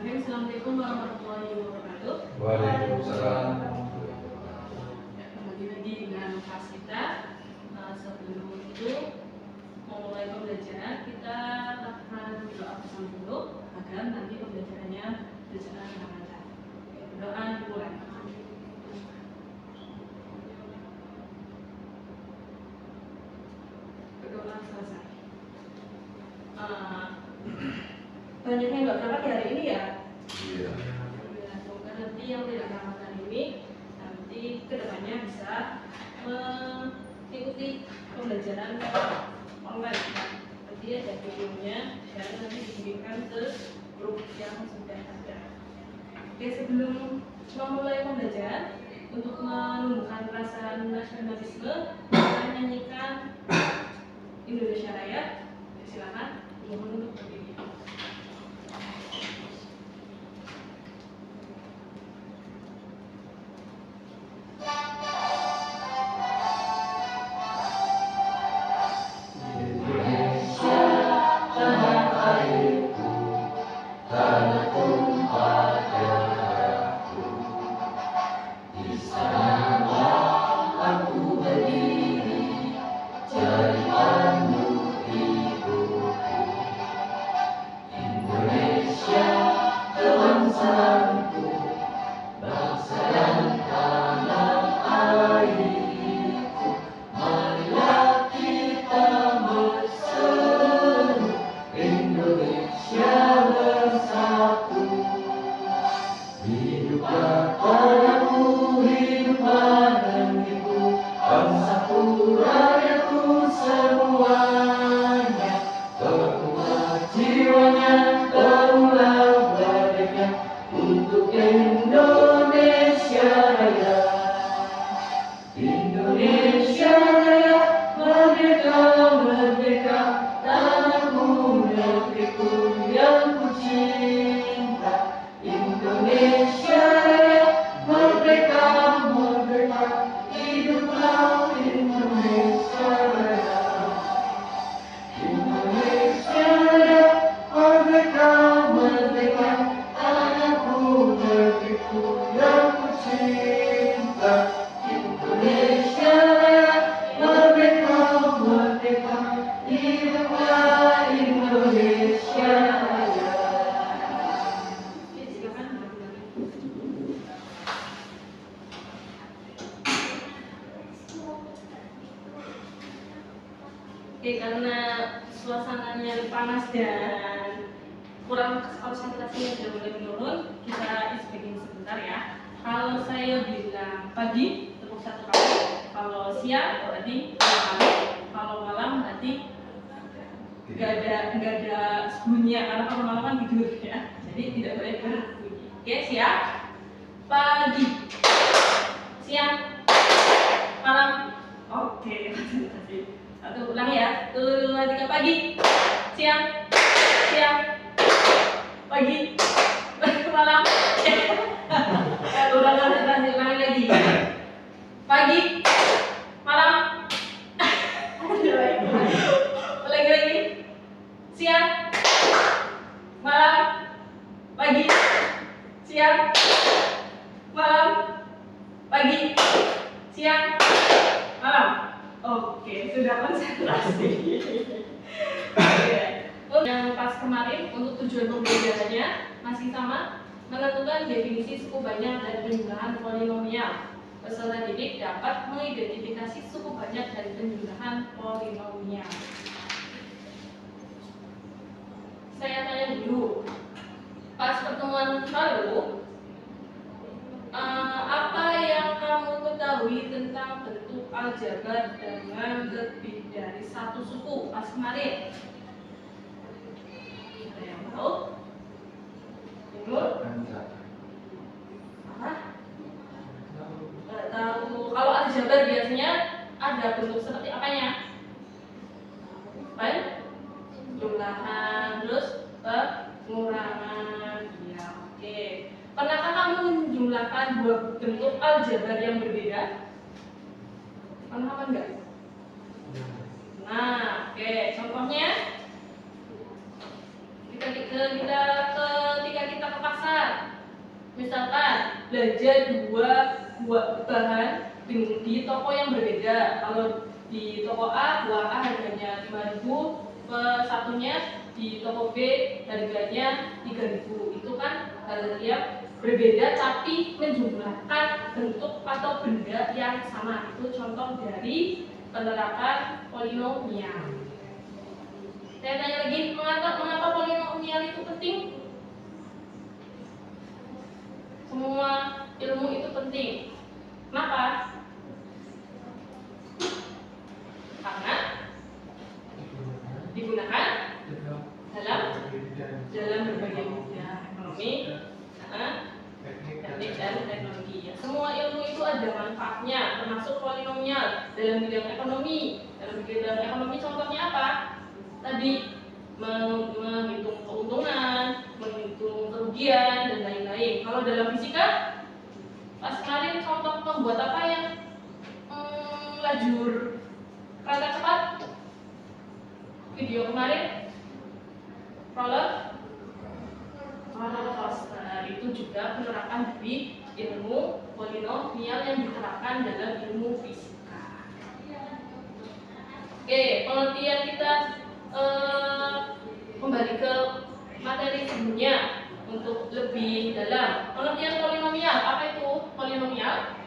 Bismillahirrahmanirrahim. Assalamualaikum warahmatullahi wabarakatuh. Waalaikumsalam. Kembali lagi dengan kelas kita. Sebelum itu memulai pembelajaran, kita akan berdoa bersama dulu agar nanti pembelajarannya berjalan dengan lancar. Doa dimulai. Berdoa selesai. Banyaknya nggak berangkat hari ini ya. Iya. Semoga nanti yang tidak berangkat hari ini nanti kedepannya bisa mengikuti pembelajaran online. Jadi ada videonya dan nanti dikirimkan ke grup yang sudah ada. Oke, sebelum memulai pembelajaran, untuk menumbuhkan perasaan nasionalisme, kita nyanyikan Indonesia Raya. Silakan, mohon untuk berdiri. Oke, karena suasananya panas dan kurang konsentrasinya sudah mulai menurun, kita istirahat sebentar ya. Kalau saya bilang pagi, tepuk satu kali. Kalau siang, berarti dua kali. Kalau malam, berarti nggak ada bunyi karena kalau malam kan tidur ya. Jadi tidak boleh berbunyi. Oke, siap? Pagi, siang, malam. Oke, konsentrasi. Satu, ulang ya. 1, 2, 3, pagi, siang, pagi, malam. Ulang lagi. Pagi, malam. Lagi. Siang, malam, pagi, siang, malam, pagi, siang, malam. Oke, sudah konsentrasi. Yang pas kemarin untuk tujuan pembelajarannya masih sama, menentukan definisi suku banyak dan penjumlahan polinomial. Peserta didik dapat mengidentifikasi suku banyak dan penjumlahan polinomial. Saya tanya dulu, pas pertemuan lalu, apa yang kamu ketahui tentang bentuk aljabar dengan lebih dari satu suku pas kemarin? Ada yang tahu? Nur? Apa? Nggak tahu. Kalau aljabar biasanya ada bentuk seperti apanya? Baik? Jumlahan, terus pengurangan. Ya, oke. Pernahkah kamu menjumlahkan dua bentuk aljabar yang berbeda? Pernah apa enggak? Nah, oke. Contohnya ketika kita kepaksa Misalkan belanja dua buah bahan di toko yang berbeda. Kalau di toko A, buah A harganya 5.000, satunya di toko B harganya 3.000. Itu kan hal yang berbeda tapi menjumlahkan bentuk atau benda yang sama. Itu contoh dari penerapan polinomial. Saya tanya lagi, mengapa polinomial itu penting? Semua ilmu itu penting. Kenapa? Karena digunakan dalam berbagai bidang ekonomi, teknik dan teknologi. Ya, semua ilmu itu ada manfaatnya, termasuk polinomial dalam bidang ekonomi. Dalam bidang ekonomi contohnya apa? Tadi menghitung keuntungan, menghitung kerugian dan lain-lain. Kalau dalam fisika, pas kemarin contoh membuat apa yang lajur kereta cepat? Video kemarin roller coaster itu juga penerapan dari ilmu polinomial yang diterapkan dalam ilmu fisika. Oke, pengertian kita kembali ke materi sebelumnya untuk lebih dalam. Pengertian polinomial, apa itu polinomial?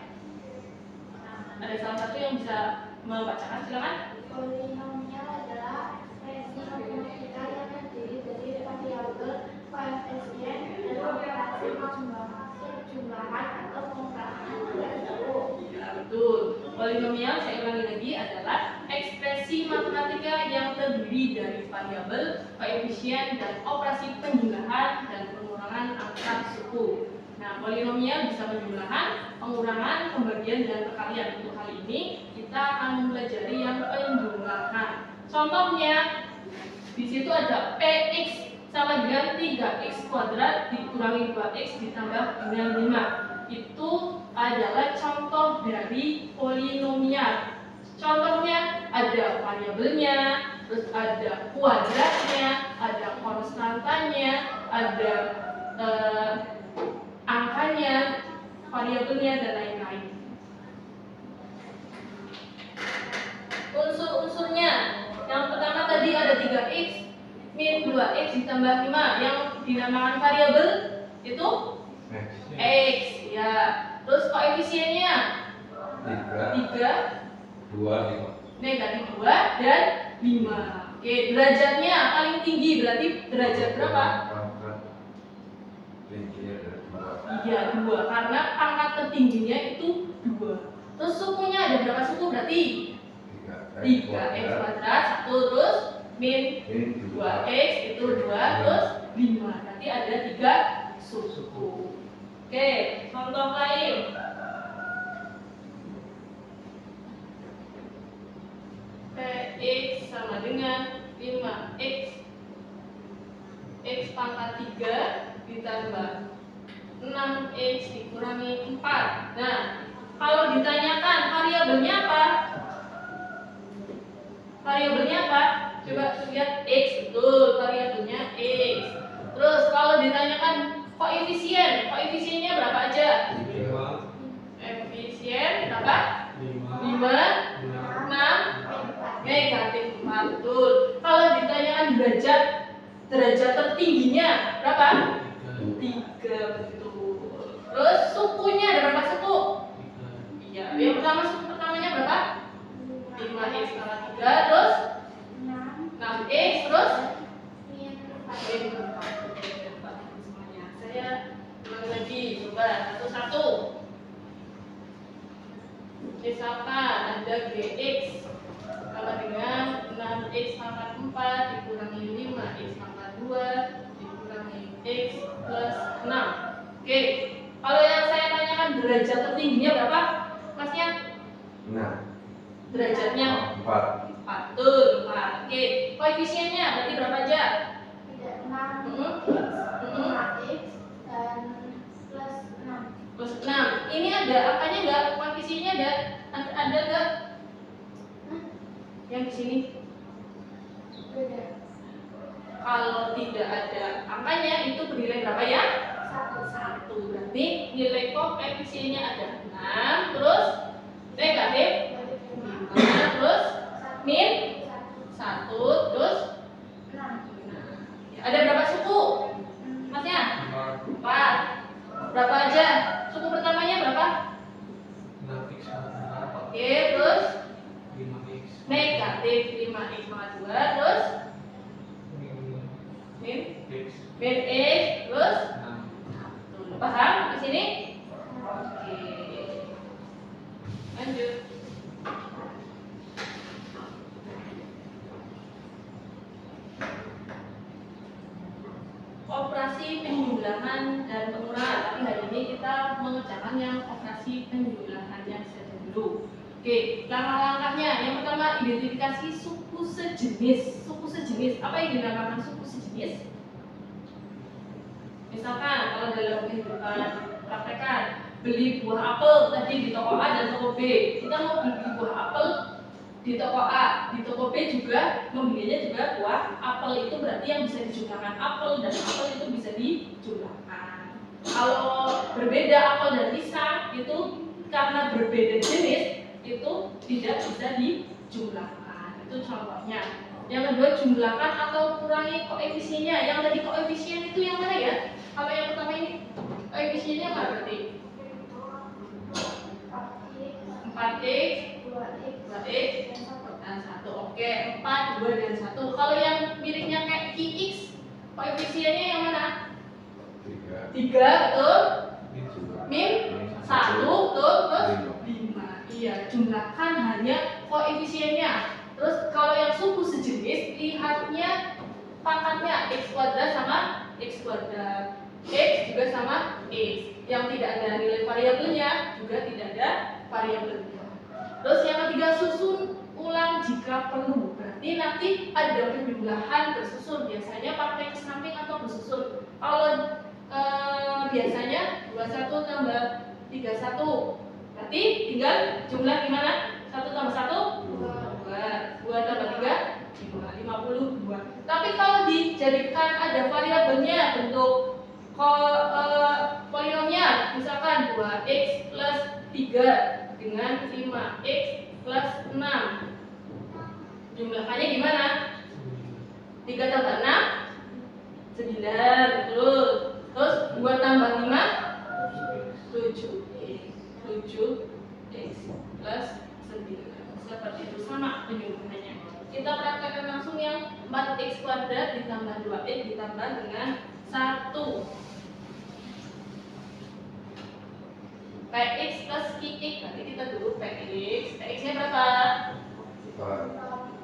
Ada salah satu yang bisa membacakan, silakan. Polinomial adalah ekspresi matematika yang terdiri dari variabel, koefisien, dan operasi penjumlahan atau pengurangan dari satu. Ya, betul. Polinomial, saya ulangi lagi, adalah ekspresi matematika yang terdiri dari variabel, koefisien, dan operasi penjumlahan dan pengurangan angka suku. Nah, polinomial bisa penjumlahan, pengurangan, pembagian, dan perkalian. Untuk hal ini, kita akan mempelajari yang penjumlahan. Contohnya, di situ ada px sama dengan 3x kuadrat dikurangi 2x ditambah dengan 5. Itu adalah contoh dari polinomial. Contohnya ada variabelnya, terus ada kuadratnya, ada konstantanya, ada angkanya, variabelnya, dan lain-lain. Unsur-unsurnya, yang pertama tadi ada 3x min 2x ditambah 5, yang dinamakan variabel itu x, ya. Terus koefisiennya 3, 2, 5. negatif 2, dan 5. Oke, derajatnya paling tinggi berarti derajat berapa? Iya, 2, karena pangkat tertingginya itu 2. Terus sukunya ada berapa suku berarti? 3x kuadrat 1, terus min 2x itu 2, terus 5. Berarti ada 3 suku. Oke, contoh lain. Px sama dengan 5x x pangkat 3 ditambah 6x dikurangi 4. Nah, kalau ditanyakan variabelnya apa? Variabelnya apa? Coba lihat x, betul, variabelnya x. Terus kalau ditanyakan koefisiennya berapa aja? Koefisien berapa? 5, 6, negatif 4, betul. Kalau ditanyakan derajat tertingginya berapa? 3, betul. Terus sukunya ada berapa suku? Iya, yang pertama suku pertamanya berapa? 5x pangkat 3, terus 6x, terus min 4 semuanya. Saya ulangi lagi, coba satu-satu. Misalkan ada gx sama dengan 6x pangkat 4 dikurangi 5x pangkat 2 dikurangi x plus 6. Oke, kalau yang saya tanyakan derajat tertingginya berapa? Masnya? 6. Derajatnya 4. 4, betul, 4. Oke, koefisiennya berarti berapa aja? 5x dan plus 6. Plus 6. Ini ada angkanya enggak? Koefisiennya ada enggak? Yang di sini? Beda. Kalau tidak ada angkanya itu bernilai berapa ya? 1. 1. Berarti Ini nilai koefisiennya ada 6, terus negatif 5, terus min 1, terus ada berapa suku? Masnya? 4. Berapa aja? Suku pertamanya berapa? 6x Oke, terus 5x negatif 5x pangkat 2, terus min x x, terus 6. paham di sini? Oke. Lanjut. Operasi penjumlahan dan pengurangan. Tapi hari ini kita mengerjakan yang operasi penjumlahannya saja dulu. Oke, langkah-langkahnya. Yang pertama, identifikasi suku sejenis. Suku sejenis. Apa yang dinamakan suku sejenis? Misalkan kalau dalam kehidupan praktekan beli buah apel tadi di toko A dan toko B, kita mau beli buah apel di toko A, di toko B juga membelinya juga buah apel, itu berarti yang bisa dijumlahkan apel dan apel itu bisa dijumlahkan. Kalau berbeda apel dan pisang itu karena berbeda jenis itu tidak bisa dijumlahkan. Itu contohnya. Yang kedua, jumlahkan atau kurangi koefisiennya. Yang tadi koefisien itu yang mana ya? Kalau yang pertama ini koefisiennya apa berarti? 4x, 2x, dan 1. Oke, 4, 2, dan 1. Kalau yang miripnya kayak Qx, koefisiennya yang mana? 3, betul? Min 1, betul? Terus 5. Iya, jumlahkan hanya koefisiennya. Terus kalau yang suku sejenis, lihatnya pangkatnya x kuadrat sama x kuadrat, x juga sama x. Yang tidak ada nilai variabelnya juga tidak ada variabelnya. Terus yang ketiga, susun ulang jika perlu. Berarti nanti ada penjumlahan bersusun. Biasanya pakai ke samping atau bersusun. Kalau biasanya 21 tambah 31. Berarti tinggal jumlah gimana? 1 tambah 1? 2 tambah 3? 52. Tapi kalau dijadikan ada variabelnya bentuk polinomial, misalkan 2x plus 3 dengan 5x plus 6, jumlahkannya gimana? 3 tambah 6? 9, betul. Terus 2 tambah 5? 7x plus 9. Seperti itu, sama penjumlahannya. Kita praktekkan langsung yang 4x kuadrat ditambah 2x ditambah dengan 1. Px plus qx, nanti kita dulu px. Px-nya berapa?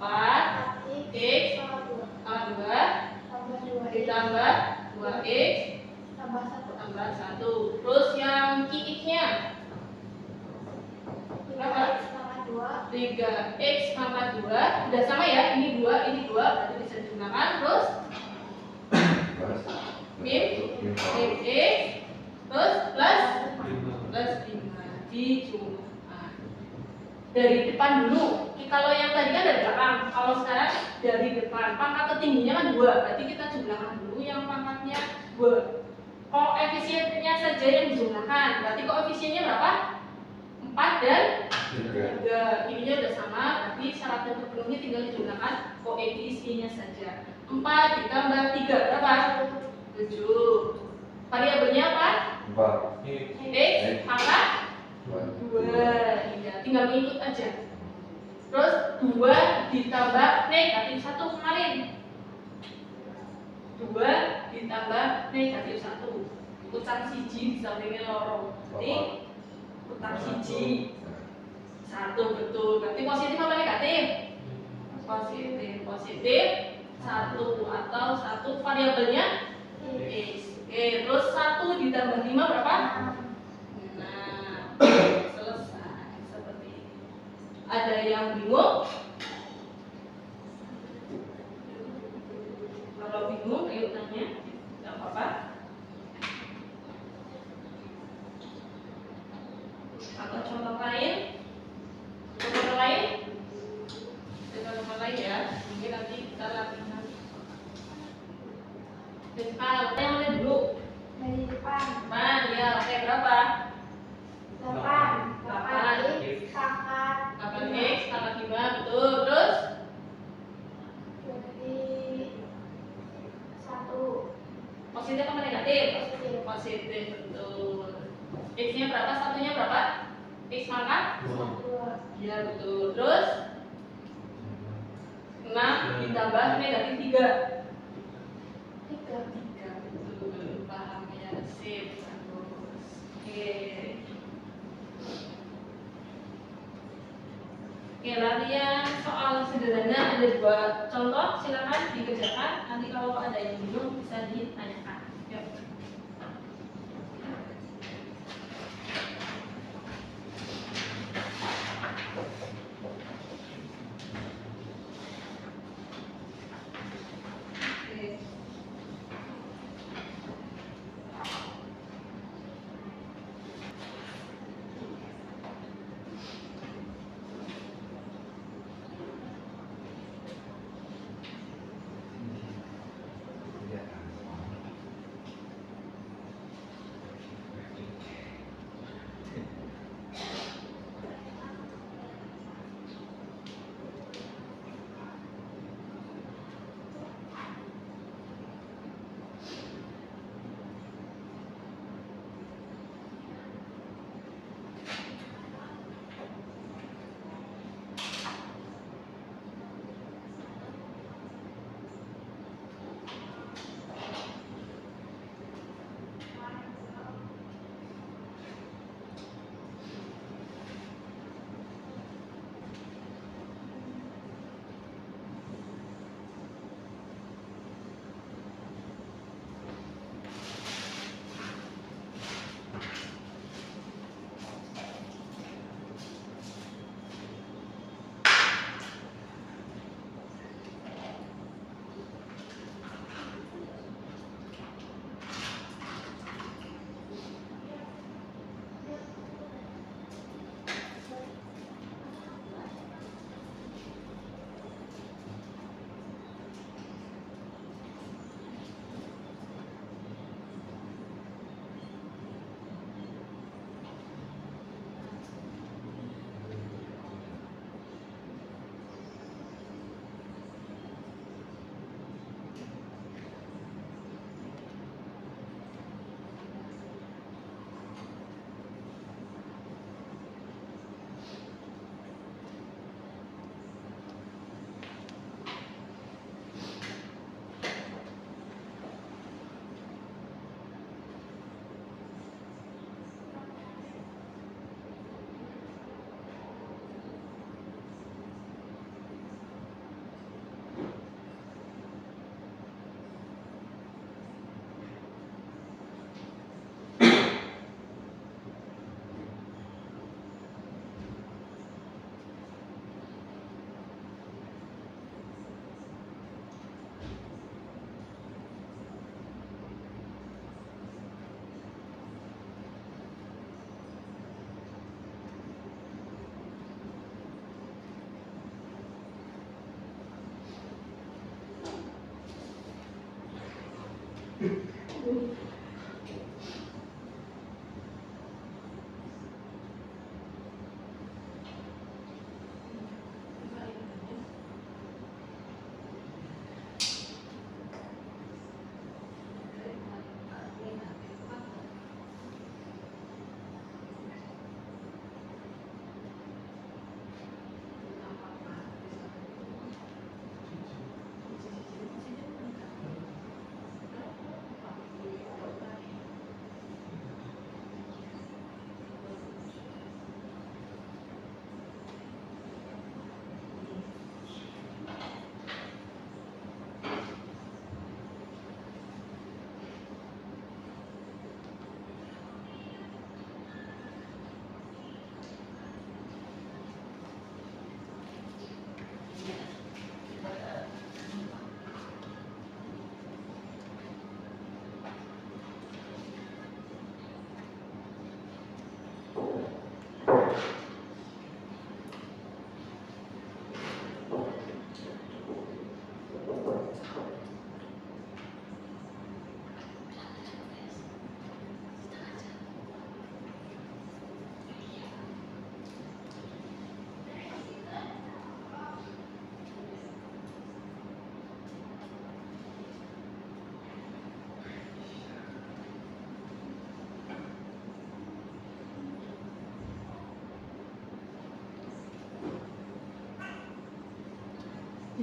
4 x tambah 2 ditambah 2x tambah 1. Terus yang qx-nya berapa? 3x pangkat 2. Udah sama ya, ini 2, ini 2, berarti bisa digunakan. Terus min x, terus plus 5 dijumlahkan. Dari depan dulu. Kalau yang tadi kan dari belakang, kalau sekarang dari depan. Pangkat tertingginya kan 2, berarti kita jumlahkan dulu yang pangkatnya 2. Koefisiennya saja yang dijumlahkan. Berarti koefisiennya berapa? 4 dan 3. Ininya udah sama, berarti syaratnya terpenuhi, tinggal dijumlahkan koefisiennya saja. 4 ditambah 3 berapa? 7. Variabelnya apa? 4 X pangkat 2. Iya, tinggal mengikut aja. Terus 2 ditambah negatif 1 kemarin. 2 ditambah negatif 1. Utang siji disampingnya loro. Berarti utang siji 1, betul. Berarti positif apa negatif? Positif. 1 atau 1 variabelnya x. Oke, terus 1 ditambah 5 berapa? Nah, selesai. Seperti ini. Ada yang bingung? Kalau bingung, ayo tanya. Gak apa-apa. Atau contoh lain? Contoh lain? Contoh lain ya. Mungkin nanti kita latihan. Positif apa negatif? Positif. Positif, betul. X-nya berapa? Satunya berapa? X pangkat? Dua. 2. Ya, betul. Terus 6 ditambah negatif 3. 3. 3, betul. Paham ya? Sip. Bagus. Oke. Oke, latihan soal sederhana ada 2 contoh, silakan dikerjakan. Nanti kalau ada yang bingung bisa ditanyakan. Yuk. Oke.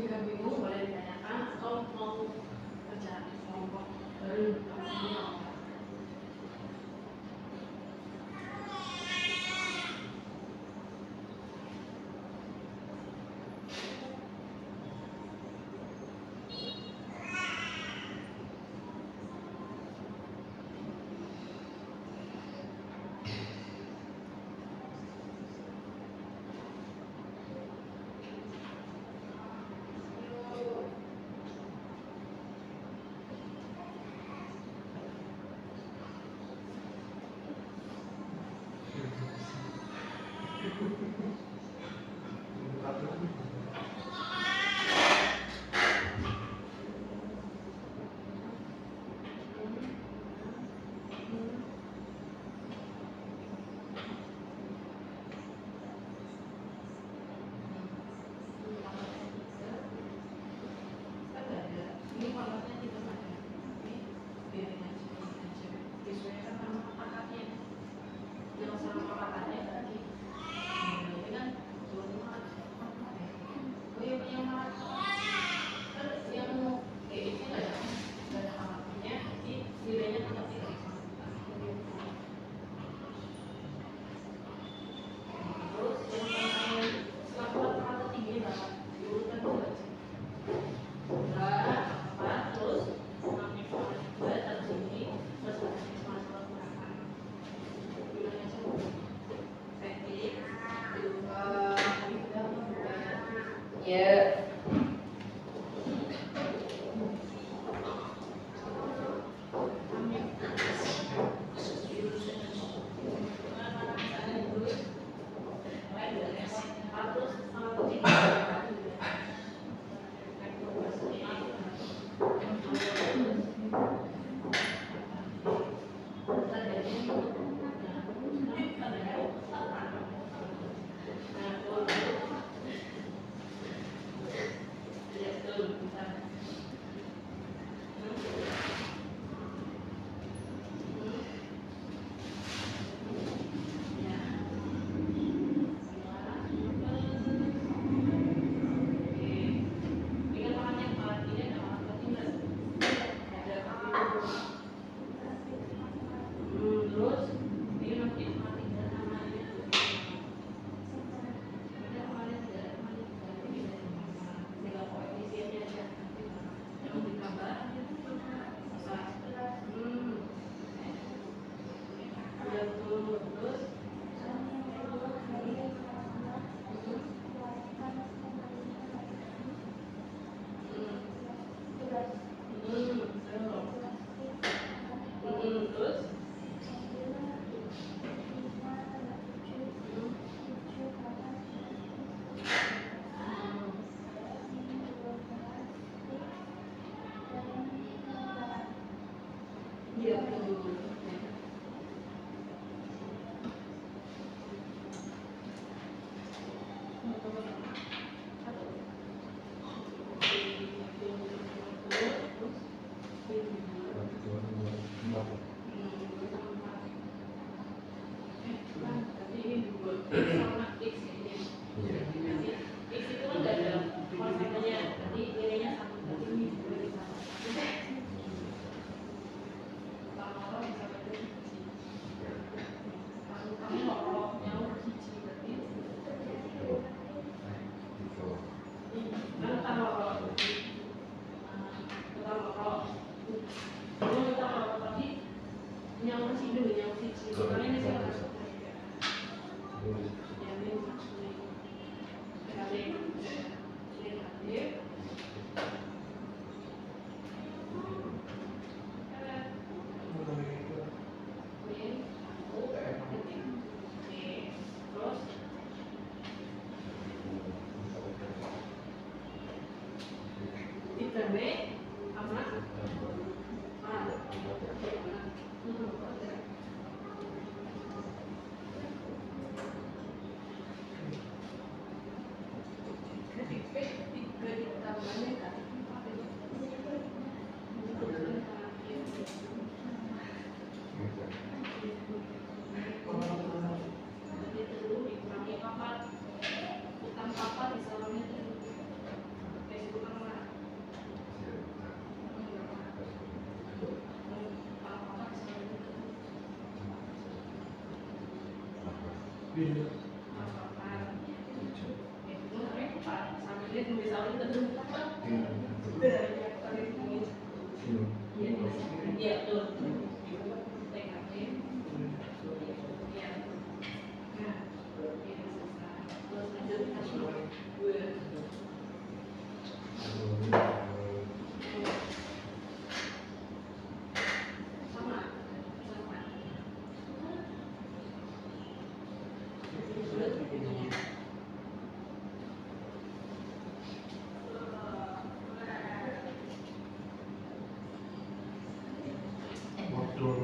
jika bingung boleh ditanyakan atau mau kerja kelompok baru maksudnya apa? Ya. Bila. Sambil dia nulis awal kita dulu. Iya, betul. TKP. Iya. Nah, ini selesai. Terus lanjut kasih gue. Sama. Modul.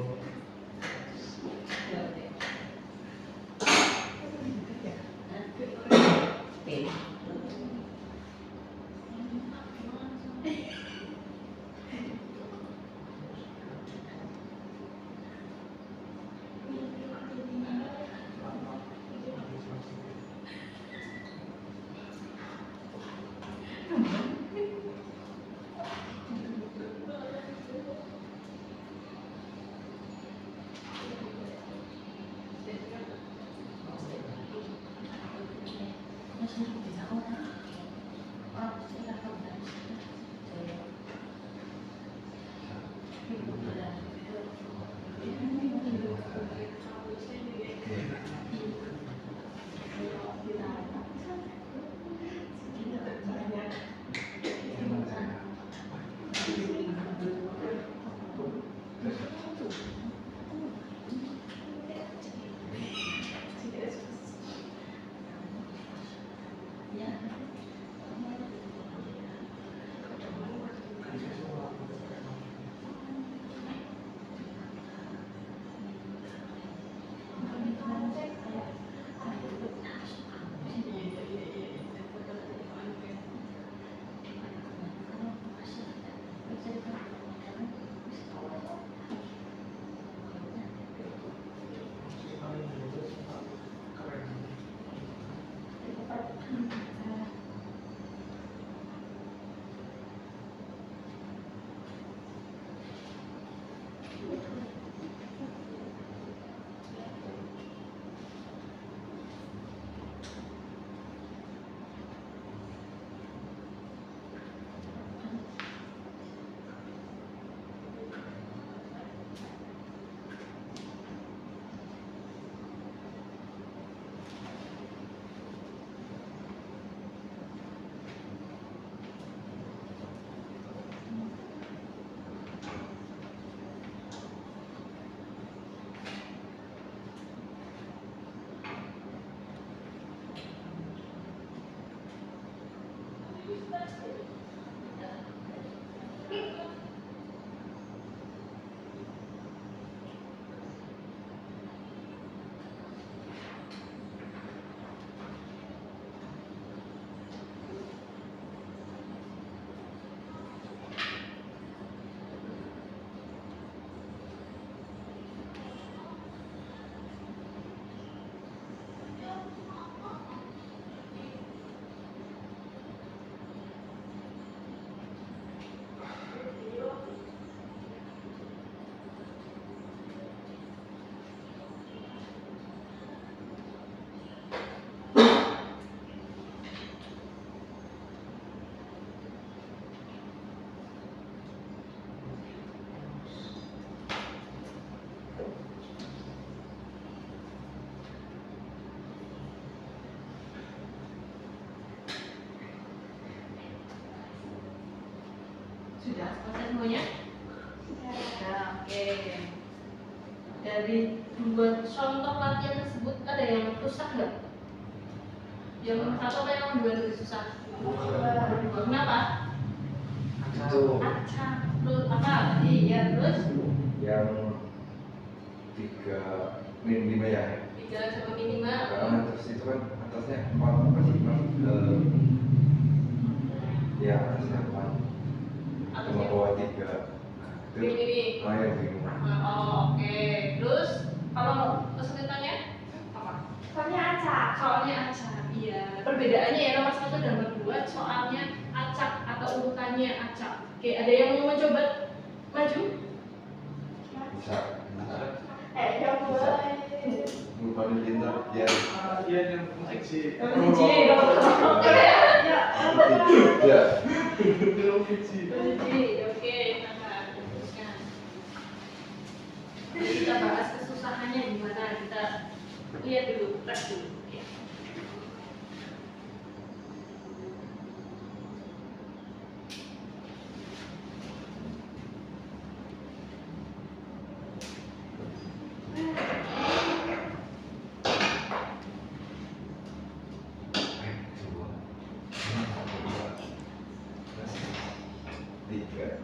Sudah selesai semuanya? Sudah, oke. Dari dua contoh latihan tersebut ada yang susah nggak? Yang satu apa yang dua lebih susah? Dua. Kenapa? Itu Acak. Terus apa tadi? Ya terus yang 3 minimal ya. tiga sama minimal. Terus itu kan atasnya 4 apa sih bang? Ya atasnya 4 sama bawah 3. Ini. Oh ya begini. Oh, oke. Terus kalau kesulitannya apa? Soalnya acak. Soalnya acak. Iya. Perbedaannya ya nomor 1 dan nomor 2 soalnya acak atau urutannya acak. Oke, ada yang mau mencoba maju? Bisa. Yang boleh. paling pintar ya. Dia yang seksi. Ya. Dia seksi. Oke, nah, teruskan. Kita bahas kesusahannya gimana, kita lihat dulu, tes dulu. Oke. Tiga.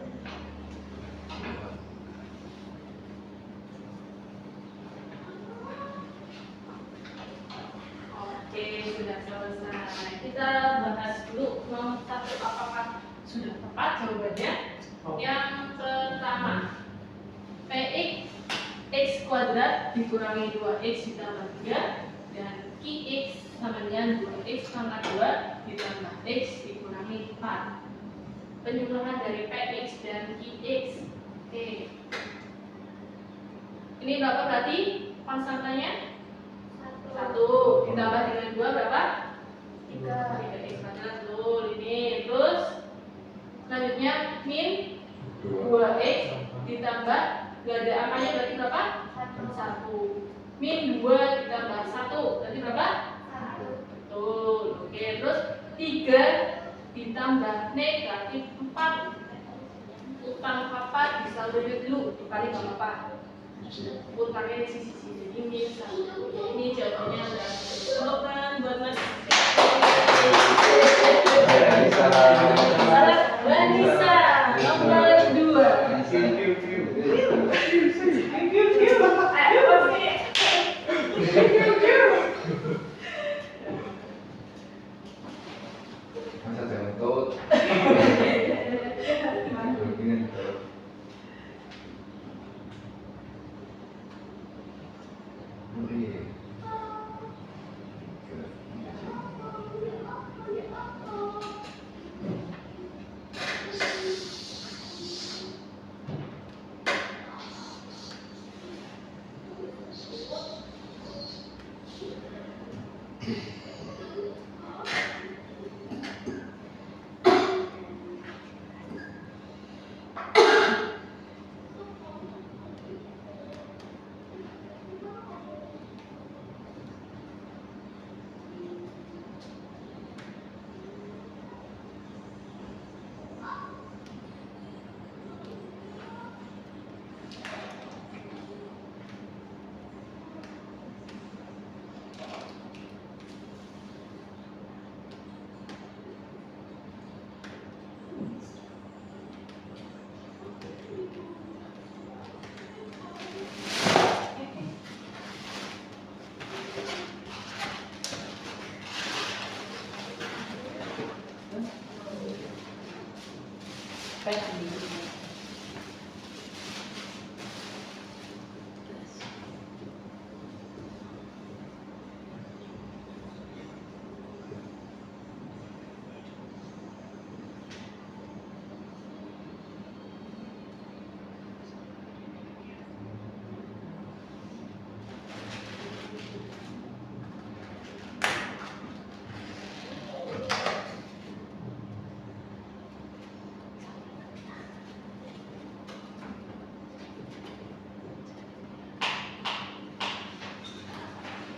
Oke, sudah selesai. Kita bahas dulu nomor 1 apakah sudah tepat jawabannya. Yang pertama, Px x kuadrat dikurangi 2x ditambah 3 dan Qx sama dengan 2x tambah 2 ditambah x dikurangi 4. Penjumlahan dari Px dan Qx. Oke. Ini berapa berarti konstantanya? 1 ditambah dengan 2 berapa? 3x kuadrat betul ini. Terus selanjutnya min 2x ditambah gak ada apanya berarti berapa? 1. Min 2 ditambah 1 berarti berapa? 1. Betul. Oke, terus 3 ditambah negatif 4. Utang papa disaldonya dulu dikali sama apa? Utangnya di sisi jadi min 1. Ini jawabannya adalah temukan buat Mas. Salah Vanessa nomor 2. Masa jangan tot.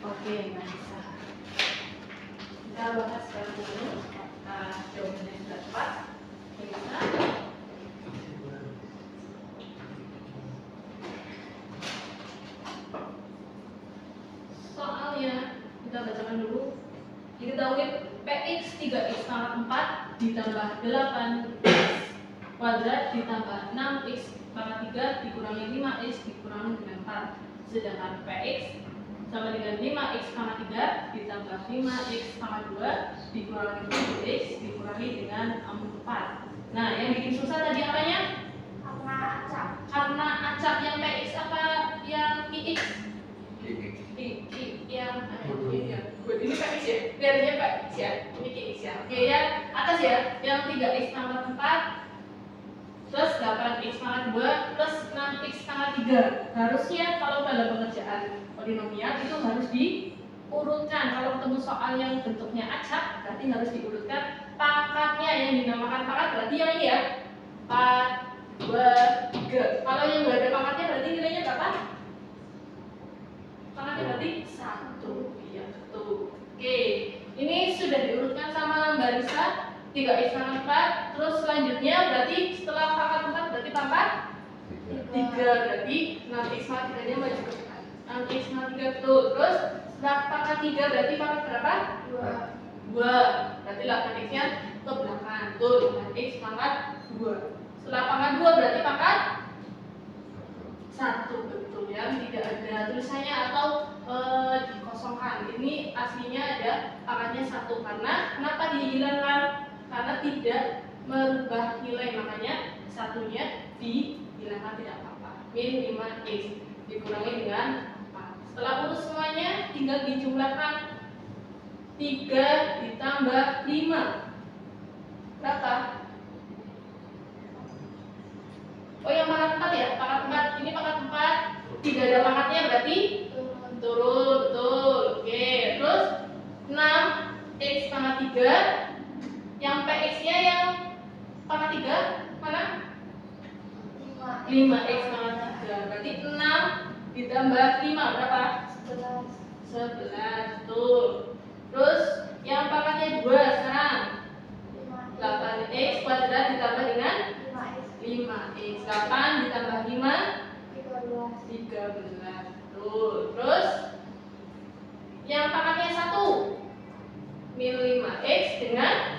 Oke, Vanessa. Kita bahas sekarang dulu. Jawabannya sudah tepat. Vanessa. Soalnya kita bacakan dulu. Diketahui Px 3x pangkat 4 ditambah 8x kuadrat ditambah 6x pangkat 3 dikurangi 5x dikurangi dengan 4. Sedangkan Px sama dengan 5x pangkat 3 ditambah 5x pangkat 2 dikurangi 7x dikurangi dengan 4. Nah, yang bikin susah tadi apanya? Karena acak yang Px apa yang Qx? Yang ini Px ya? Biarnya Px ya, ini Qx ya. Oke, yang atas ya, yang 3x pangkat 4 plus 8x pangkat 2 plus 6x pangkat 3. Harusnya kalau dalam pengerjaan polinomial itu harus diurutkan. Kalau ketemu soal yang bentuknya acak, berarti harus diurutkan pangkatnya. Yang dinamakan pangkat berarti yang ini ya, 4, 2, 3. Kalau yang nggak ada pangkatnya berarti nilainya berapa? Pangkatnya berarti 1. Iya betul. Oke, ini sudah diurutkan sama Mbak Risa. 3x pangkat 4. Terus selanjutnya berarti setelah pangkat 4 berarti pangkat 3. Berarti 6x pangkat 3 nya maju ke depan. 6x pangkat 3 betul. Terus setelah pangkat 3 berarti pangkat berapa? 2. Berarti 8x nya ke belakang. Betul. 8x pangkat 2. Setelah pangkat 2 berarti pangkat 1. Betul ya. Tidak ada tulisannya atau dikosongkan. Ini aslinya ada pangkatnya 1. Karena kenapa dihilangkan? Karena tidak merubah nilai, makanya satunya dihilangkan, tidak apa-apa. Min 5x dikurangi dengan 4. Setelah urus semuanya tinggal dijumlahkan. 3 ditambah 5 berapa? Oh yang pangkat 4 ya, pangkat 4. Ini pangkat 4 tidak ada pangkatnya berarti turun, betul. Oke, terus 6x pangkat 3. Yang px nya yang pangkat 3 mana? 5x pangkat 3. Berarti 6 ditambah 5 berapa? 11. Betul. Terus yang pangkatnya 2 sekarang 8x kuadrat ditambah dengan 5x. 8 ditambah 5 13. Betul. Terus yang pangkatnya 1 min 5x dengan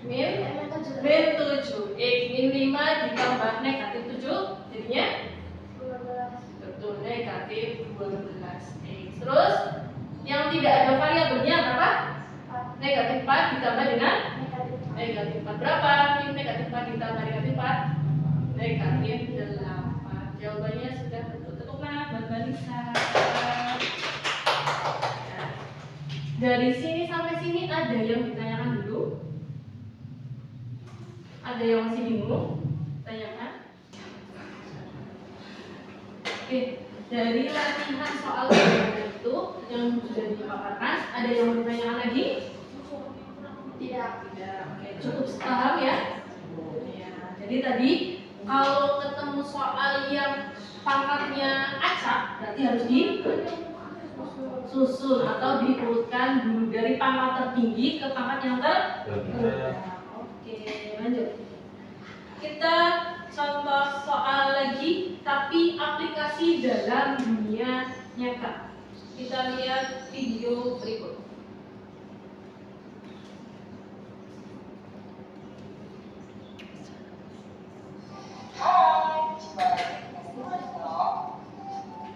min 7x. Min 5 ditambah negatif 7 jadinya betul, negatif 12x. Terus yang tidak ada variabelnya berapa? Negatif 4 ditambah dengan negatif 4 berapa? Min negatif 4 ditambah negatif 4 negatif 8. Jawabannya sudah betul. Tepuk tangan buat Mbak Nisa. Dari sini sampai sini ada yang ditanyakan dulu? Ada yang masih bingung? Tanyakan. Oke, dari latihan soal itu yang sudah dipaparkan, ada yang mau ditanyakan lagi? Tidak. Oke, cukup paham ya? Ya. Jadi tadi kalau ketemu soal yang pangkatnya acak, berarti harus disusun atau diurutkan dulu dari pangkat tertinggi ke pangkat yang terrendah. Oke, lanjut. Kita contoh soal lagi, tapi aplikasi dalam dunia nyata. Kita lihat video berikut. Hai, jumpa lagi dengan Nino.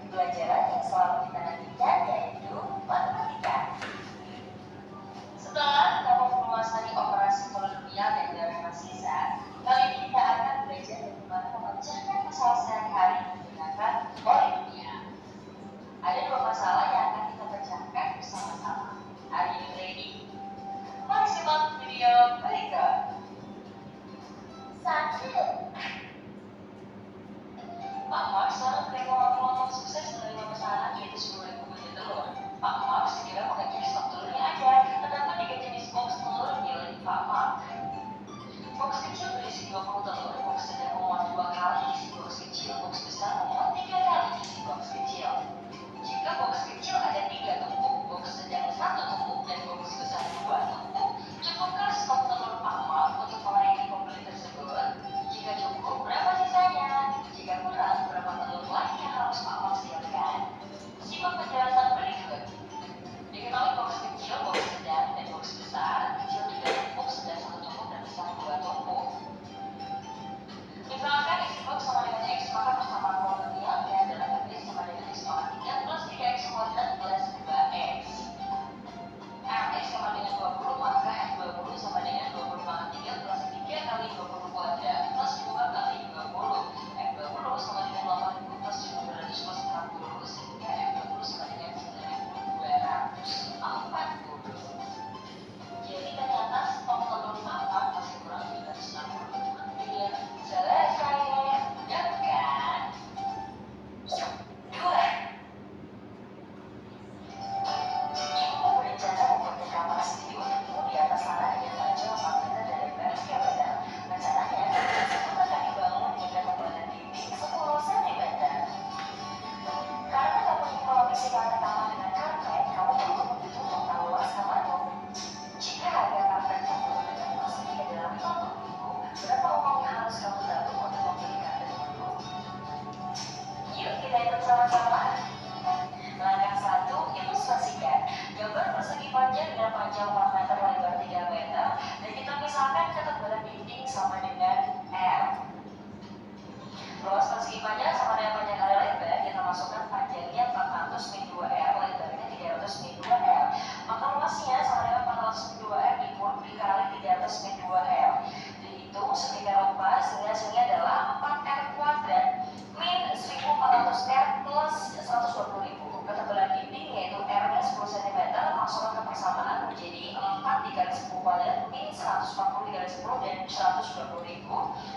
Pelajaran yang selalu kita nantikan yaitu matematika. Setelah kita menguasai operasi polinomial dan teorema sisa, kali ini kita akan belajar bagaimana memecahkan masalah sehari-hari menggunakan polinomial. Ada 2 masalah yang akan kita pecahkan bersama-sama. Are you ready? Mari simak video berikut. 1. Pak Mark seorang pedagang sukses menerima pesanan yaitu 10.000 butir telur. Pak Mark segera mengecek stok telur yang ada. Terdapat 3 jenis box telur milik Pak Mark. Box kecil berisi 20 telur, box sedang memuat 2 kali isi box kecil, box besar memuat 3 kali isi box kecil. Jika box kecil ada 3 tumpuk, box sedang 1 tumpuk, dan box besar 2 tumpuk, cukupkah stok telur Pak Mark untuk melayani pembeli tersebut? Jika cukup, berapa sisanya? Jika kurang, berapa telur lagi yang harus Pak Mark siapkan? Simak pertama, langkah 1, ilustrasikan gambar persegi panjang dengan panjang 4 meter, lebar 3 meter, dan kita misalkan ketebalan dinding sama dengan R. Luas persegi panjang sama dengan panjang kali lebar, kita masukkan panjangnya 400 min 2R, lebarnya 300 min 2R. Maka luasnya sama dengan 400 min 2R dikali 300 min 2R. Dihitung sedemikian rupa sehingga hasilnya adalah 4R kuadrat min 1400R plus 120.000. Ketebalan dinding yaitu R-nya 10 cm, masukkan ke persamaan menjadi 4 dikali 10 kuadrat min 140 dikali 10 dan 120.000.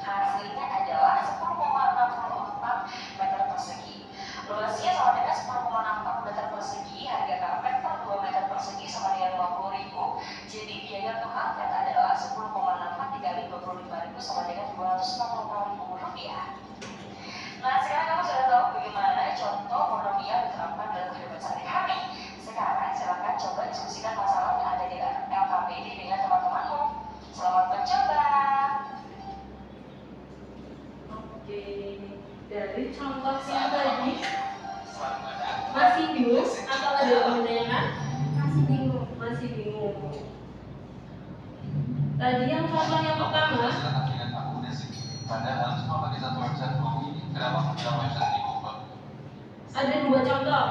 Hasilnya adalah 10,64 meter persegi. Luasnya sama dengan 10,64 meter persegi. Harga karpet per 2 meter persegi sama dengan 50.000. Jadi biaya untuk karpet adalah 10,64 dikali 25.000 sama dengan 260.000 rupiah. Nah, sekarang kamu sudah tahu bagaimana contoh monomial diterapkan dalam kehidupan sehari-hari. Sekarang silakan coba diskusikan masalah yang ada di LKPD dengan teman-temanmu. Selamat mencoba. Oke, dari contoh yang tadi masih bingung atau ada yang menanyakan? Masih bingung. Masih bingung. Tadi yang contoh yang pertama, Padahal semua pakai satu website ini, kenapa punya website ini kok? ada 2 contoh.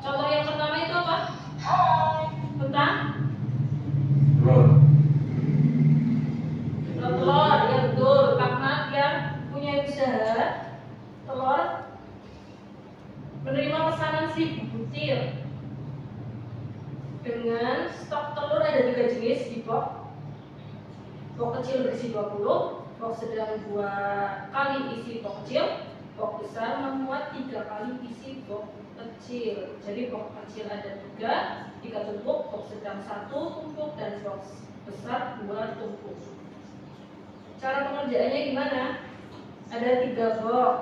Contoh yang pertama itu apa? Hai. Tentang Telur. telur, ya betul. Karena dia punya usaha telur, menerima pesanan 1000 butir dengan stok telur ada 3 jenis di box. Box kecil berisi 20, box sedang 2 kali isi box kecil, box besar memuat 3 kali isi box kecil. Jadi box kecil ada 3 tumpuk, box sedang 1 tumpuk, dan box besar 2 tumpuk. Cara pengerjaannya gimana? Ada 3 box.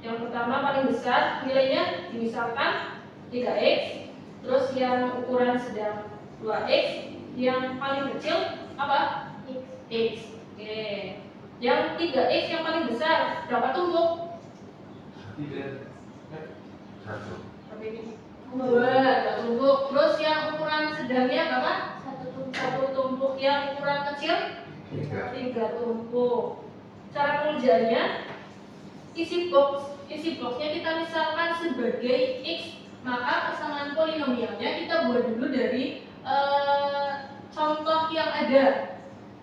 Yang pertama paling besar nilainya misalkan 3x, terus yang ukuran sedang 2x, yang paling kecil apa? X. Oke. Yang 3x yang paling besar berapa tumpuk? 3. Satu. Berapa ini? 2 tumpuk. Terus yang ukuran sedangnya berapa? 1 tumpuk. 1 tumpuk. Yang ukuran kecil? 3 tumpuk. Cara pengerjaannya, isi boxnya kita misalkan sebagai x, maka persamaan polinomialnya kita buat dulu dari contoh yang ada.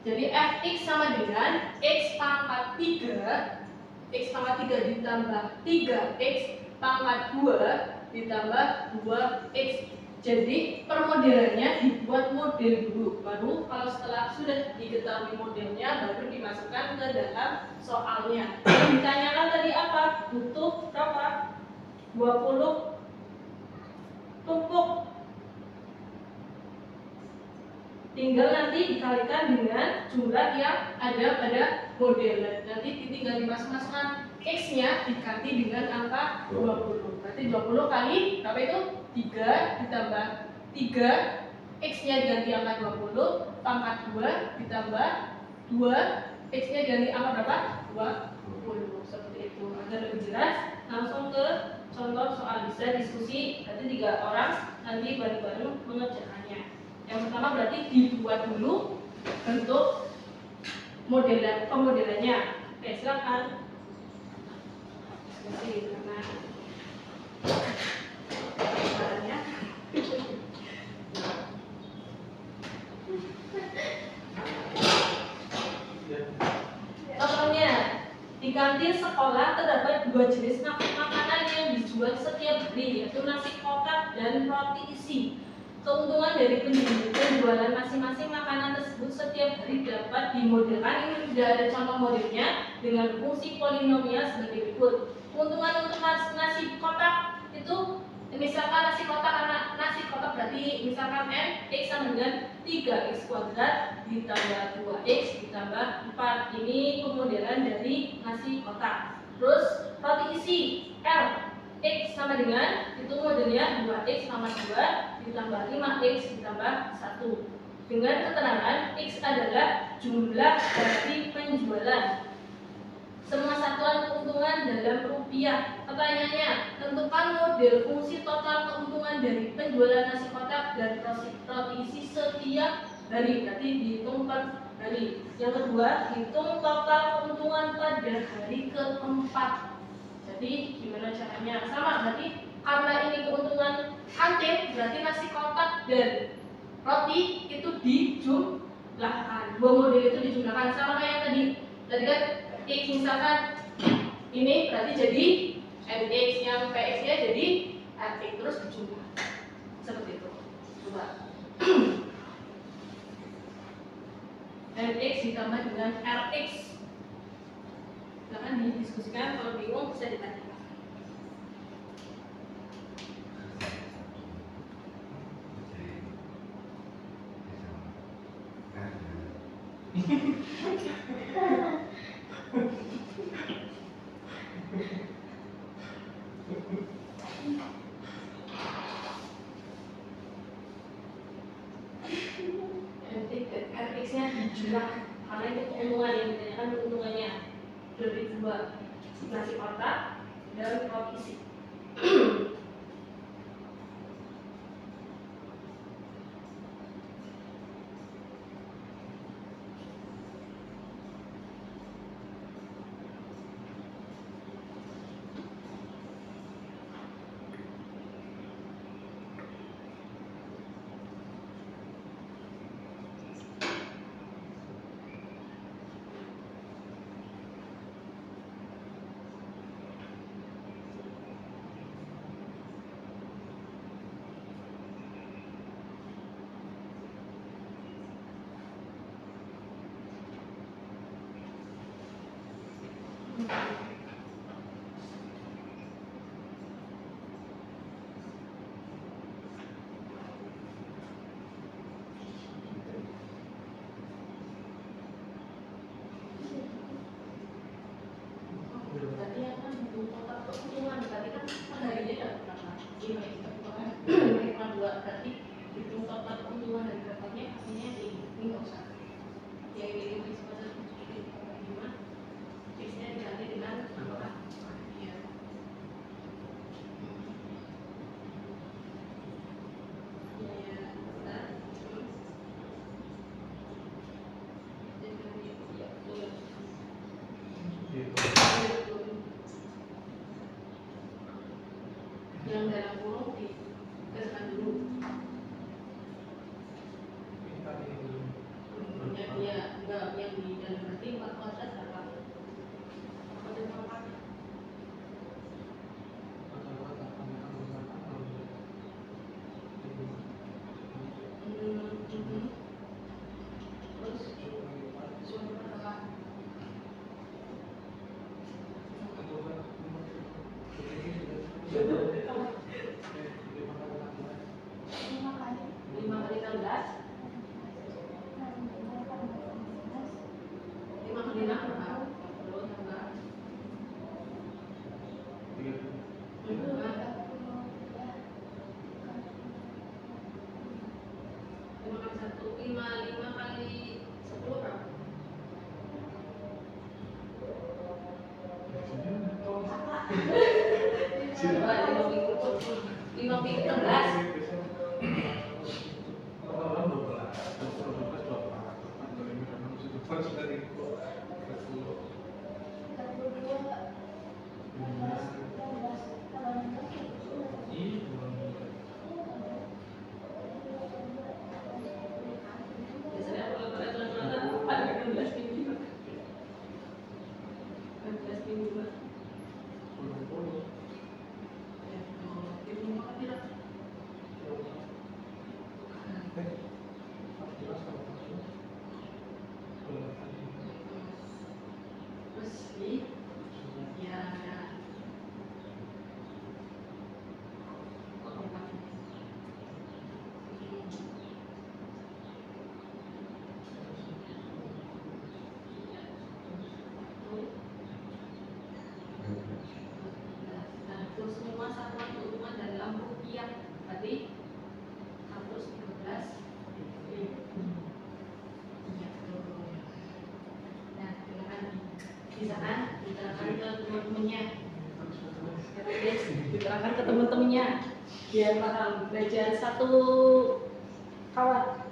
Jadi fx sama dengan x pangkat 3, x pangkat 3 ditambah 3x pangkat 2 ditambah 2x. Jadi permodelannya dibuat model dulu, baru kalau setelah sudah diketahui modelnya baru dimasukkan ke dalam soalnya. Yang ditanyakan tadi apa? Butuh berapa? 20 tumpuk. Tinggal nanti dikalikan dengan jumlah yang ada pada model. Nanti tinggal dimasuk-masukkan x-nya diganti dengan angka 20. Berarti 20 kali berapa itu? 3 ditambah 3, x-nya diganti angka 20, pangkat 2 ditambah 2, x-nya diganti angka berapa? 20. Seperti itu. Agar lebih jelas, langsung ke contoh soal. Bisa diskusi, nanti 3 orang nanti bareng-bareng mengerjakannya. Yang pertama berarti dibuat dulu bentuk pemodelannya. Oke, silakan. Diskusi karena caranya. Contohnya, di kantin sekolah terdapat 2 jenis makanan yang dijual setiap hari, yaitu nasi kotak dan roti isi. Keuntungan dari penjualan masing-masing makanan tersebut setiap hari dapat dimodelkan. Ini sudah ada contoh modelnya dengan fungsi polinomial sebagai berikut. Keuntungan untuk nasi kotak itu, misalkan nasi kotak berarti misalkan n, x sama dengan 3x kuadrat ditambah 2x ditambah 4. Ini pemodelan dari nasi kotak. Terus roti isi L, x sama dengan, itu modelnya 2x sama 2 ditambah 5x ditambah 1. Dengan keterangan x adalah jumlah dari penjualan. semua satuan keuntungan dalam rupiah. Pertanyaannya, tentukan model fungsi total keuntungan dari penjualan nasi kotak dan roti isi setiap hari. Berarti dihitung per hari. Yang kedua, hitung total keuntungan pada hari keempat. Jadi gimana caranya? Sama, berarti karena ini keuntungan kantin, berarti nasi kotak dan roti itu dijumlahkan. Dua model itu dijumlahkan sama kayak tadi. Tadi kan X misalkan ini berarti jadi MX, yang PX nya jadi RX, terus dijumlah seperti itu. Coba MX ditambah dengan RX. Silahkan didiskusikan, kalau bingung bisa ditanya. RX-nya dijumlah karena itu keuntungan yang ditanyakan keuntungannya dari dua nasi kotak dan roti isi. Berarti yang kan hitung total keuntungan, berarti kan perharinya dapat berapa? Ini cuma 2, berarti hitung total keuntungan dari berapanya hasilnya ini nggak usah. Yang ini disebut sebagai 5, X-nya diganti dengan angka. Ya. Yang dalam kurung dikasihkan dulu. Ya, enggak, yang di dalam berarti 4 kuadrat berapa? Terus suara berapa? Semua satuan keuntungan dalam rupiah berarti 113. Nah, silakan. Misalkan kita diterangkan ke teman-temannya. Diterangkan ke teman-temannya biar paham. Belajar satu kawan.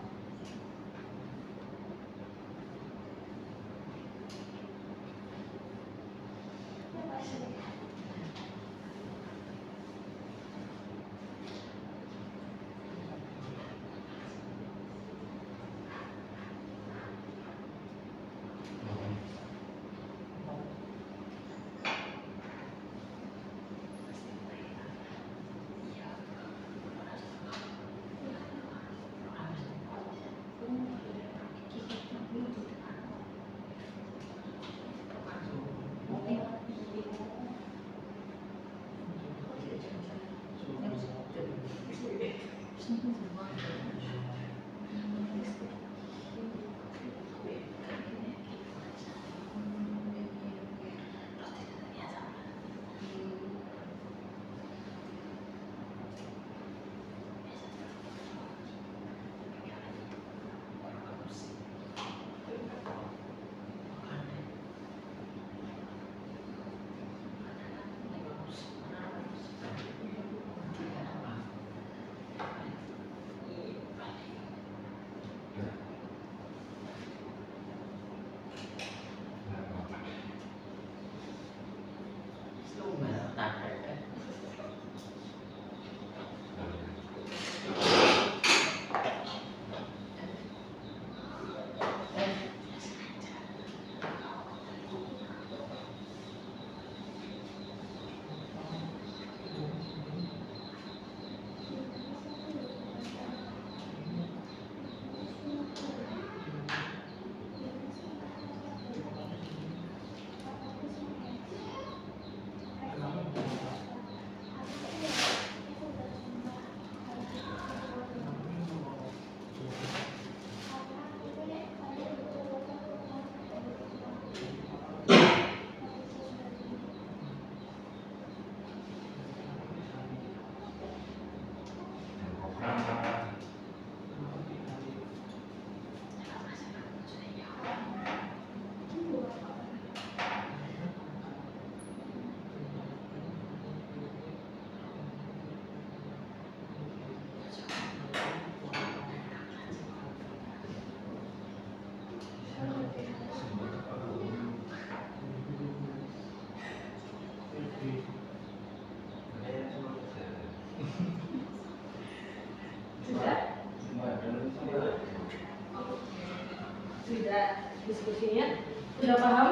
Sudah diskusinya? Sudah paham?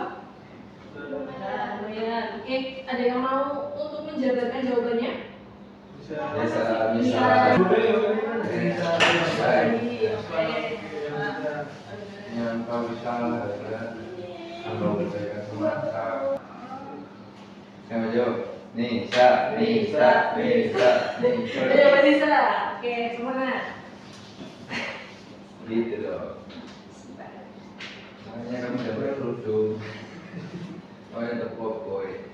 Nah, lumayan. Oke, ada yang mau untuk menjabarkan jawabannya? Bisa. Yang kau bisa kalau saya semata. Saya jawab. Nisa. Ayo, bisa. Oke, semangat. Gitu dong. Makanya kamu udah berkerudung. Oh ya, tepuk boy.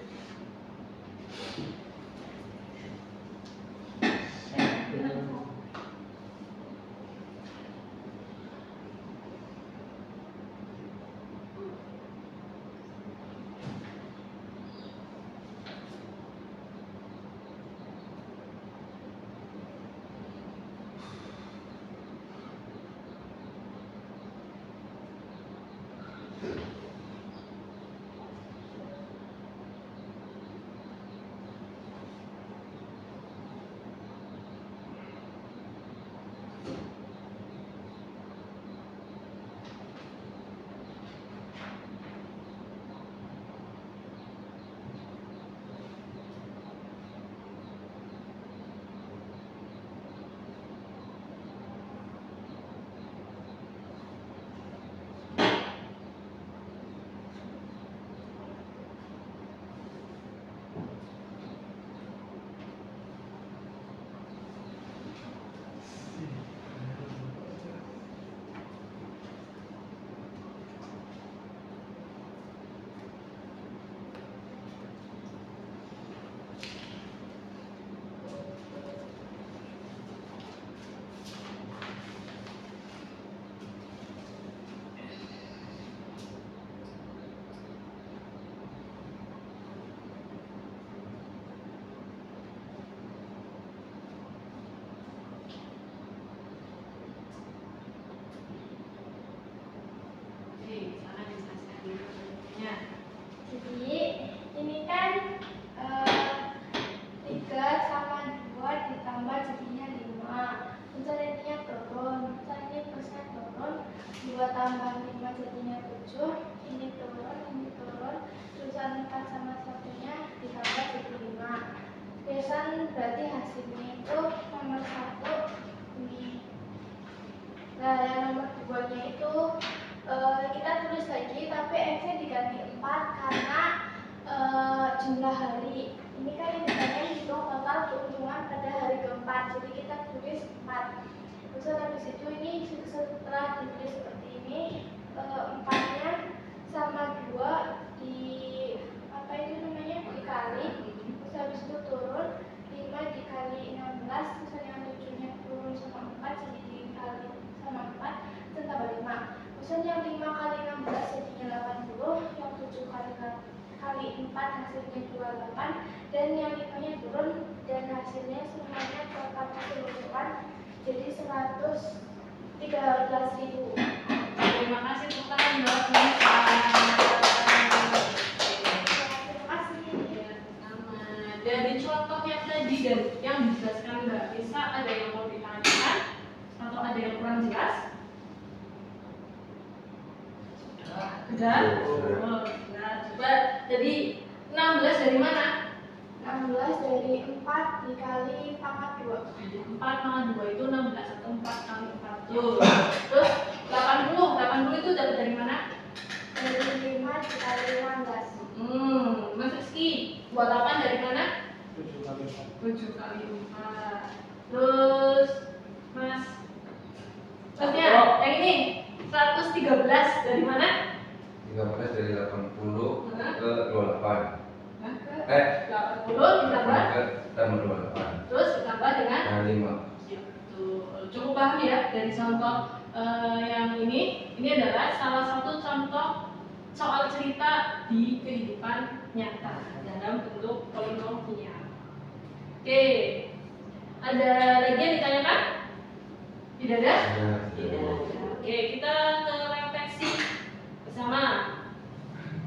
tambah 5 jadinya 7. Ini turun. Terusan 4 sama 1-nya ditambah jadi 5. Biasan berarti hasilnya itu nomor 1 ini. Nah, yang nomor 2-nya itu kita tulis lagi, tapi X-nya diganti 4 karena jumlah hari. Ini kan yang ditanya hitung total keuntungan pada hari keempat, jadi kita tulis 4. Terus habis itu ini setelah ditulis seperti ini, 4-nya sama 2 di apa itu namanya dikali. Terus habis itu turun 5 dikali 16, terus yang 7-nya turun sama 4 jadi dikali sama 4 dan tambah 5. Terus yang 5 kali 16 jadinya 80, yang 7 kali 4 hasilnya 28, dan yang 5-nya turun dan hasilnya semuanya total keseluruhan jadi 113.000. Terima kasih tepuk tangan buat Nisa. Terima kasih. Ya, sama. Dari contoh yang tadi dan yang dijelaskan Mbak Nisa, ada yang mau ditanyakan atau ada yang kurang jelas? Sudah? Oh, nah, coba. Jadi 16 dari mana? 16 dari 4 dikali pangkat 2. Jadi 4 kali 2 itu 16 atau 4 kali 4. Terus 80 itu dapat dari mana? Dari 5 dikali 16. Mas Rizky, 28 dari mana? 7 kali 4. 7 kali 4. Terus Mas Terusnya, yang ini 113 dari mana? 13 dari 80 ke 28. 80 ditambah Tambah 28. terus ditambah dengan Nah, 5. ya, betul. Cukup paham ya dari contoh yang ini adalah salah satu contoh soal cerita di kehidupan nyata dalam bentuk polinomial. Oke, ada lagi yang ditanyakan? Tidak ada? Tidak ada. Oke, kita ke refleksi bersama.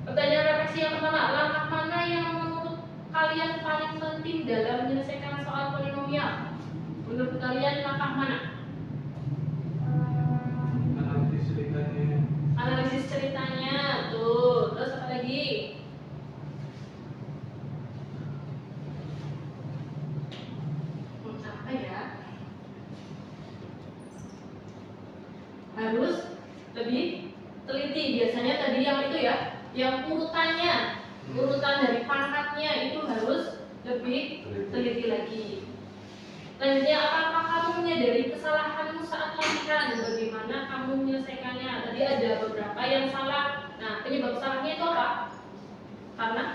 Pertanyaan refleksi yang pertama, langkah mana yang menurut kalian paling penting dalam menyelesaikan soal polinomial? Menurut kalian langkah mana? Analisis ceritanya. Analisis ceritanya, tuh. Terus apa lagi? Apa ya? Harus lebih teliti. Biasanya tadi yang itu ya, yang urutan dari pangkatnya itu harus lebih teliti lagi. Selanjutnya, apakah kamu menyadari kesalahanmu saat latihan? Bagaimana kamu menyelesaikannya? Tadi ada beberapa yang salah. Nah, penyebab salahnya itu apa? Karena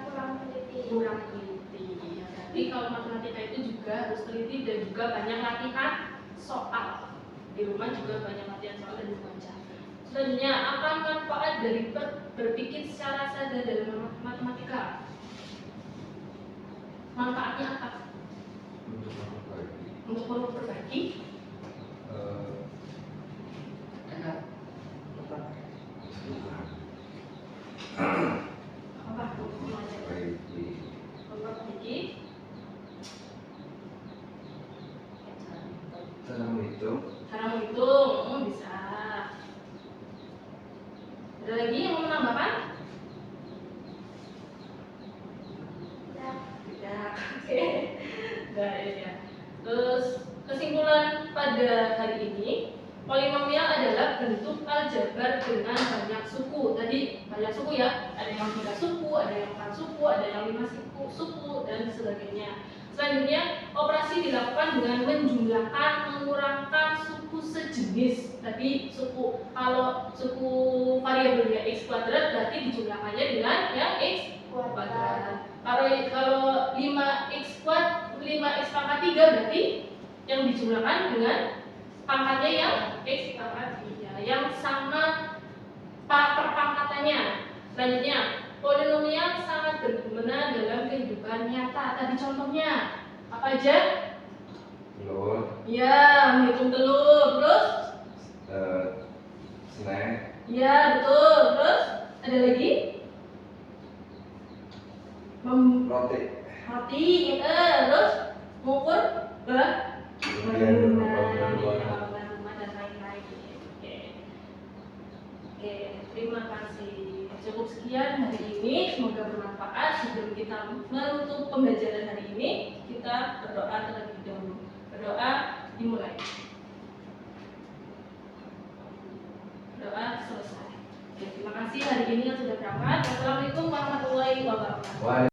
Kurang teliti. kurang teliti. Ya, tapi kalau matematika itu juga harus teliti dan juga banyak latihan soal. Di rumah juga banyak latihan soal dan membaca. Selanjutnya, apa manfaat dari berpikir secara sadar dalam matematika? Manfaatnya apa? Untuk memperbaiki apa? Untuk memperbaiki Cara menghitung. cara menghitung, bisa. Ada lagi yang mau menambahkan? Tidak. Oke. Nah, ya. Terus kesimpulan pada hari ini, polinomial adalah bentuk aljabar dengan banyak suku. Tadi banyak suku ya, ada yang 3 suku, ada yang 4 suku, ada yang 5 suku dan sebagainya. Selanjutnya, operasi dilakukan dengan menjumlahkan, mengurangkan suku sejenis. Tadi suku, kalau suku variabelnya x kuadrat berarti dijumlahkannya dengan yang x kuadrat. Kalau 5x pangkat 3 berarti yang dijumlahkan dengan pangkatnya yang x pangkat 3 yang sama perpangkatannya. Selanjutnya, polinomial sangat berguna dalam kehidupan nyata. Tadi contohnya apa aja? Telur. Ya, menghitung telur. Terus? Snack. Ya, betul. Terus ada lagi? Roti. Roti. Terus mengukur Kemudian bangunan, bangunan. bangunan rumah dan lain-lain. Oke. Oke, terima kasih. Cukup sekian hari ini, semoga bermanfaat. Sebelum kita menutup pembelajaran hari ini, kita berdoa terlebih dahulu. Berdoa dimulai. Doa selesai. Oke, terima kasih hari ini yang sudah berangkat. Wassalamualaikum warahmatullahi wabarakatuh.